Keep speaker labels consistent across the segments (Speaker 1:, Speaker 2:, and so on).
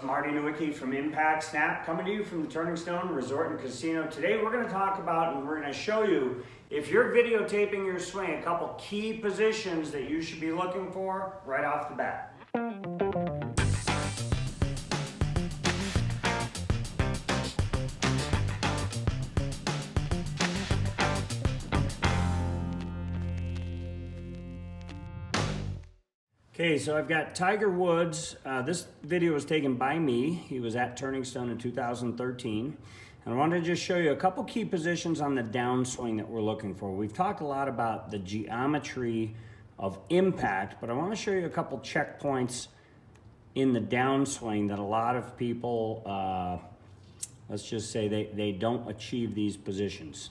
Speaker 1: Marty Nowicki from Impact Snap, coming to you from the Turning Stone Resort and Casino. Today we're going to talk about and we're going to show you, if you're videotaping your swing, a couple key positions that you should be looking for right off the bat. Okay, so I've got Tiger Woods. This video was taken by me. He was at Turning Stone in 2013. And I wanted to just show you a couple key positions on the downswing that we're looking for. We've talked a lot about the geometry of impact, but I want to show you a couple checkpoints in the downswing that a lot of people, let's just say they don't achieve these positions.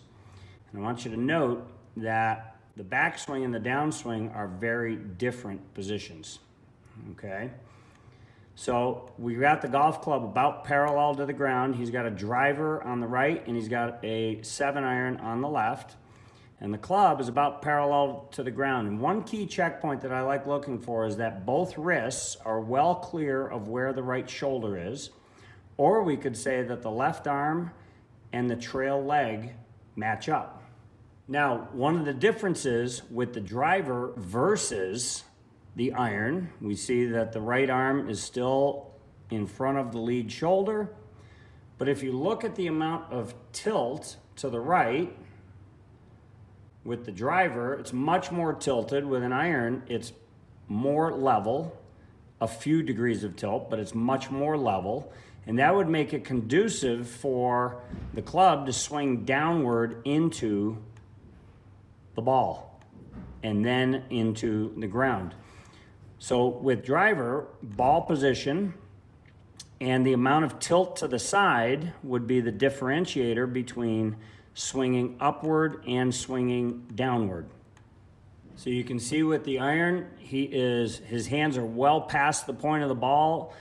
Speaker 1: And I want you to note that the backswing and the downswing are very different positions, okay? So we've got the golf club about parallel to the ground. He's got a driver on the right and he's got a 7-iron on the left. And the club is about parallel to the ground. And one key checkpoint that I like looking for is that both wrists are well clear of where the right shoulder is. Or we could say that the left arm and the trail leg match up. Now, one of the differences with the driver versus the iron, we see that the right arm is still in front of the lead shoulder. But if you look at the amount of tilt to the right with the driver, it's much more tilted. With an iron, it's more level, a few degrees of tilt, but it's much more level. And that would make it conducive for the club to swing downward into the ball and then into the ground. So with driver, ball position and the amount of tilt to the side would be the differentiator between swinging upward and swinging downward. So you can see with the iron, his hands are well past the point of the ball.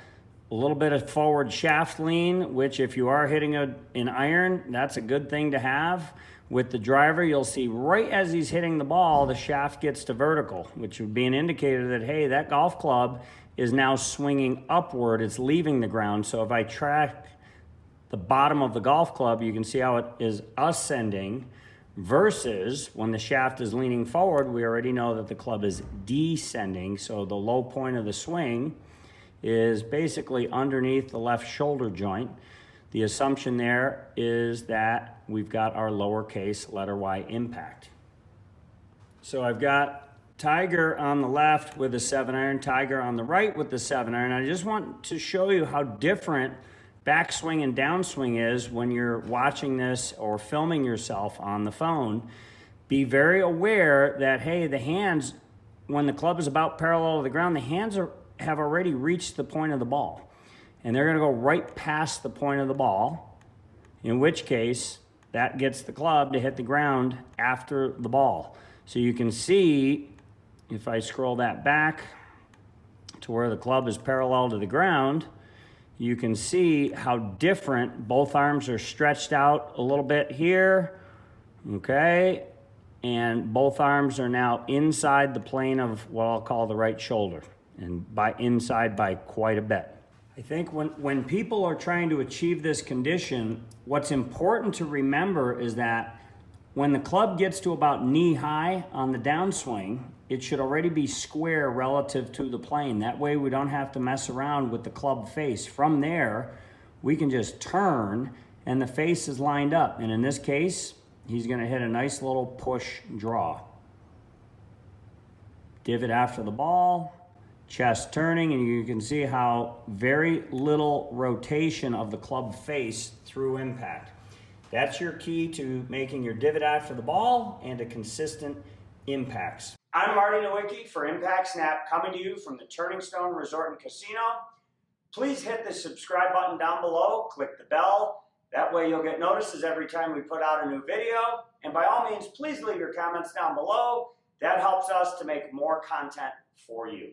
Speaker 1: A little bit of forward shaft lean, which if you are hitting an iron, that's a good thing to have. With the driver, you'll see right as he's hitting the ball, the shaft gets to vertical, which would be an indicator that, hey, that golf club is now swinging upward. It's leaving the ground. So if I track the bottom of the golf club, you can see how it is ascending versus when the shaft is leaning forward, we already know that the club is descending. So the low point of the swing is basically underneath the left shoulder joint. The assumption there is that we've got our lowercase letter y impact. So I've got Tiger on the left with a 7-iron, Tiger on the right with the 7-iron. I just want to show you how different backswing and downswing is when you're watching this or filming yourself on the phone. Be very aware that, hey, the hands, when the club is about parallel to the ground, the hands have already reached the point of the ball. And they're going to go right past the point of the ball, in which case that gets the club to hit the ground after the ball. So you can see, if I scroll that back to where the club is parallel to the ground, you can see how different both arms are stretched out a little bit here, okay? And both arms are now inside the plane of what I'll call the right shoulder, and by inside by quite a bit. I think when people are trying to achieve this condition, what's important to remember is that when the club gets to about knee high on the downswing, it should already be square relative to the plane. That way we don't have to mess around with the club face. From there, we can just turn and the face is lined up. And in this case, he's gonna hit a nice little push draw. Divot after the ball, chest turning, and you can see how very little rotation of the club face through impact. That's your key to making your divot after the ball and to consistent impacts. I'm Marty Nowicki for Impact Snap, coming to you from the Turning Stone Resort and Casino. Please hit the subscribe button down below, click the bell. That way you'll get notices every time we put out a new video. And by all means, please leave your comments down below. That helps us to make more content for you.